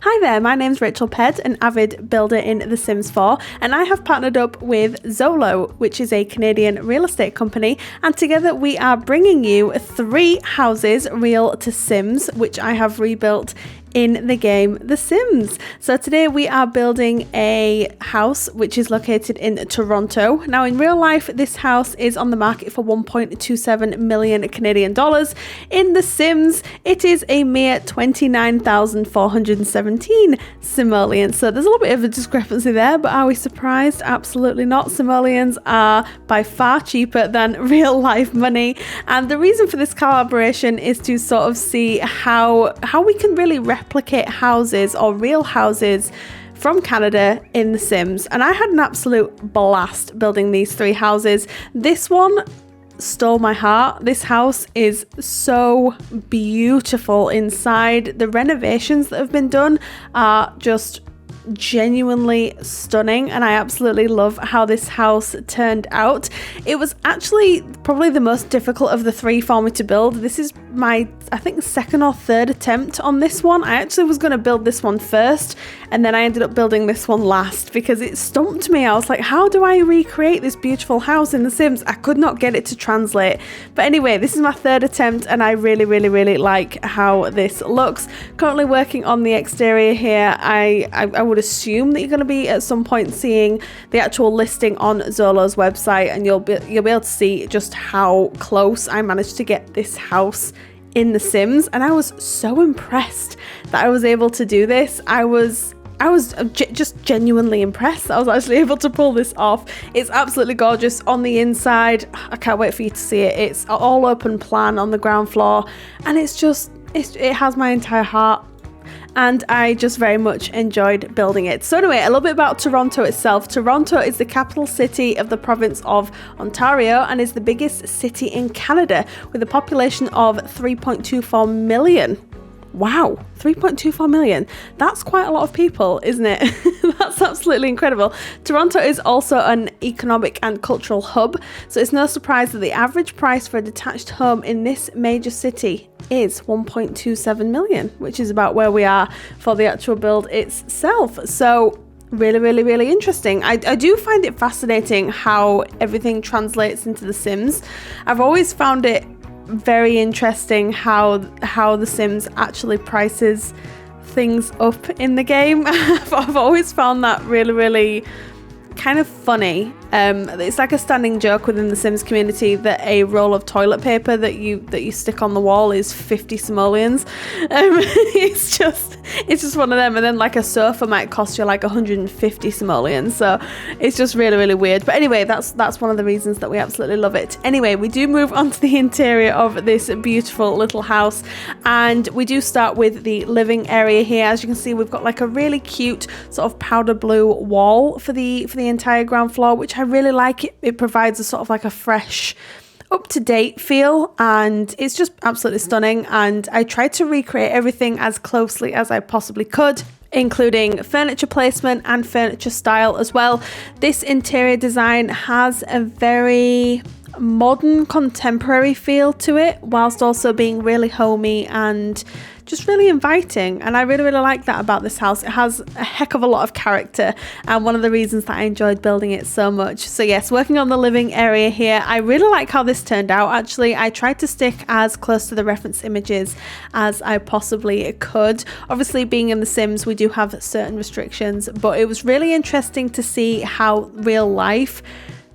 Hi there, my name's Rachel Ped, an avid builder in The Sims 4, and I have partnered up with Zolo, which is a Canadian real estate company, and together we are bringing you 3 houses real to Sims, which I have rebuilt in the game The Sims. So today we are building a house which is located in Toronto. Now in real life this house is on the market for 1.27 million Canadian dollars. In The Sims it is a mere 29,417 simoleons. So there's a little bit of a discrepancy there, but are we surprised? Absolutely not. Simoleons are by far cheaper than real life money, and the reason for this collaboration is to sort of see how we can really replicate houses or real houses from Canada in The Sims. And I had an absolute blast building these 3 houses. This one stole my heart. This house is so beautiful inside. The renovations that have been done are just genuinely stunning, and I absolutely love how this house turned out. It was actually probably the most difficult of the 3 for me to build. This is my, I think, 2nd or 3rd attempt on this one. I actually was going to build this one first, and then I ended up building this one last because it stumped me. I was like, how do I recreate this beautiful house in The Sims? I could not get it to translate. But anyway, this is my 3rd attempt, and I really like how this looks. Currently working on the exterior here. I would assume that you're going to be at some point seeing the actual listing on Zolo's website, and you'll be able to see just how close I managed to get this house in The Sims. And I was so impressed that I was able to do this. I was just genuinely impressed that I was actually able to pull this off. It's absolutely gorgeous on the inside. I can't wait for you to see it. It's all open plan on the ground floor, and it has my entire heart, and I just very much enjoyed building it. So anyway, a little bit about Toronto itself. Toronto is the capital city of the province of Ontario and is the biggest city in Canada with a population of 3.24 million. Wow, 3.24 million. That's quite a lot of people, isn't it? That's absolutely incredible. Toronto is also an economic and cultural hub, so it's no surprise that the average price for a detached home in this major city is 1.27 million, which is about where we are for the actual build itself. So really interesting. I do find it fascinating how everything translates into The Sims. I've always found it very interesting how The Sims actually prices things up in the game. I've always found that really kind of funny. It's like a standing joke within the Sims community that a roll of toilet paper that you stick on the wall is 50 simoleons. It's just one of them, and then like a sofa might cost you like 150 simoleons. So it's just really weird. But anyway, that's one of the reasons that we absolutely love it. Anyway, we do move on to the interior of this beautiful little house, and we do start with the living area here. As you can see, we've got like a really cute sort of powder blue wall for the entire ground floor, which I really like. It provides a sort of like a fresh, up-to-date feel, and it's just absolutely stunning. And I tried to recreate everything as closely as I possibly could, including furniture placement and furniture style as well. This interior design has a very modern, contemporary feel to it, whilst also being really homey and just really inviting. And I really like that about this house. It has a heck of a lot of character, and one of the reasons that I enjoyed building it so much. So yes, working on the living area here, I really like how this turned out. Actually, I tried to stick as close to the reference images as I possibly could. Obviously, being in The Sims, we do have certain restrictions, but it was really interesting to see how real life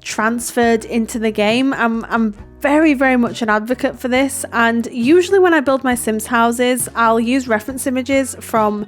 transferred into the game. I'm very much an advocate for this, and usually when I build my Sims houses, I'll use reference images from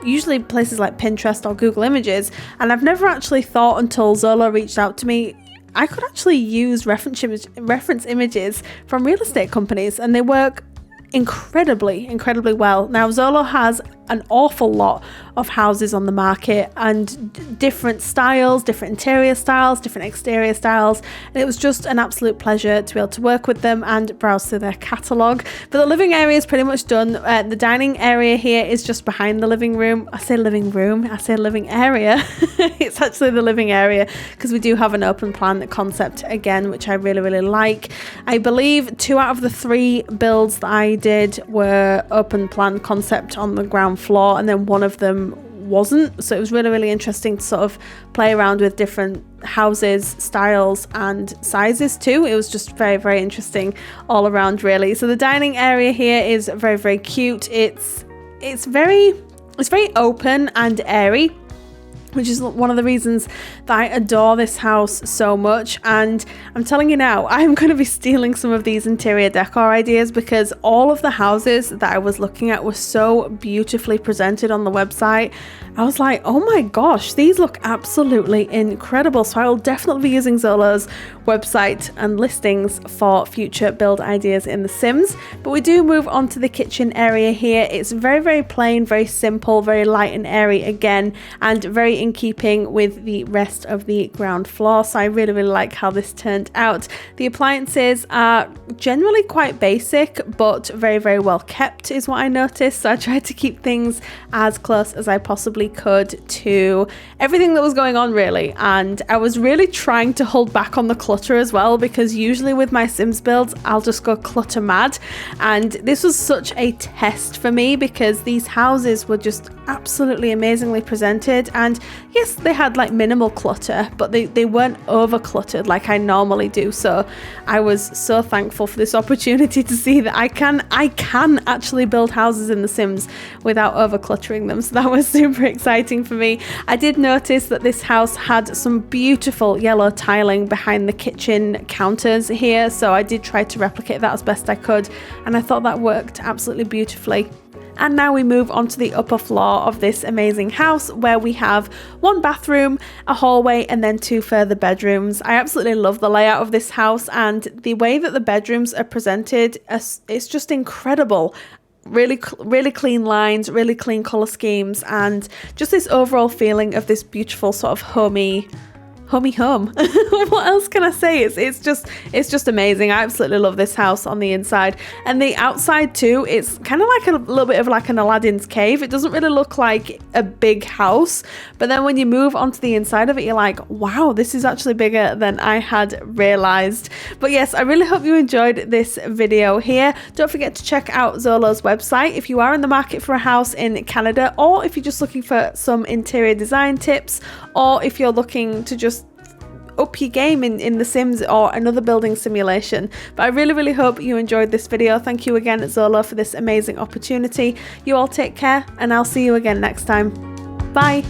usually places like Pinterest or Google Images, and I've never actually thought until Zolo reached out to me I could actually use reference images from real estate companies, and they work incredibly well. Now Zolo has an awful lot of houses on the market, and different styles, different interior styles, different exterior styles, and it was just an absolute pleasure to be able to work with them and browse through their catalogue. But the living area is pretty much done. The dining area here is just behind the living room. I say living area. It's actually the living area because we do have an open plan concept again, which I really like. I believe 2 out of the 3 builds that I did were open plan concept on the ground floor and then one of them wasn't. So it was really, really interesting to sort of play around with different houses, styles and sizes too. It was just very, very interesting all around really. So the dining area here is very, very cute. It's very open and airy, which is one of the reasons that I adore this house so much. And I'm telling you now, I'm going to be stealing some of these interior decor ideas because all of the houses that I was looking at were so beautifully presented on the website. I was like, oh my gosh, these look absolutely incredible. So I will definitely be using Zolo's website and listings for future build ideas in The Sims. But we do move on to the kitchen area here. It's very, very plain, very simple, very light and airy again, and very in keeping with the rest of the ground floor. So I really, really like how this turned out. The appliances are generally quite basic, but very, very well kept is what I noticed. So I tried to keep things as close as I possibly could to everything that was going on really. And I was really trying to hold back on the clutter as well, because usually with my Sims builds, I'll just go clutter mad. And this was such a test for me because these houses were just absolutely amazingly presented. And yes, they had like minimal clutter, but they weren't over cluttered like I normally do. So I was so thankful for this opportunity to see that I can actually build houses in The Sims without over cluttering them. So that was super exciting for me. I did notice that this house had some beautiful yellow tiling behind the kitchen counters here. So I did try to replicate that as best I could. And I thought that worked absolutely beautifully. And now we move on to the upper floor of this amazing house, where we have one bathroom, a hallway, and then 2 further bedrooms. I absolutely love the layout of this house, and the way that the bedrooms are presented, it's just incredible. Really clean lines, really clean color schemes, and just this overall feeling of this beautiful sort of homey home. What else can I say? It's just amazing. I absolutely love this house on the inside, and the outside too. It's kind of like a little bit of like an Aladdin's cave. It doesn't really look like a big house, but then when you move onto the inside of it, you're like, wow, this is actually bigger than I had realized. But yes, I really hope you enjoyed this video here. Don't forget to check out Zolo's website if you are in the market for a house in Canada, or if you're just looking for some interior design tips, or if you're looking to just up your game in The Sims or another building simulation. But I really, really hope you enjoyed this video. Thank you again, Zolo, for this amazing opportunity. You all take care, and I'll see you again next time. Bye.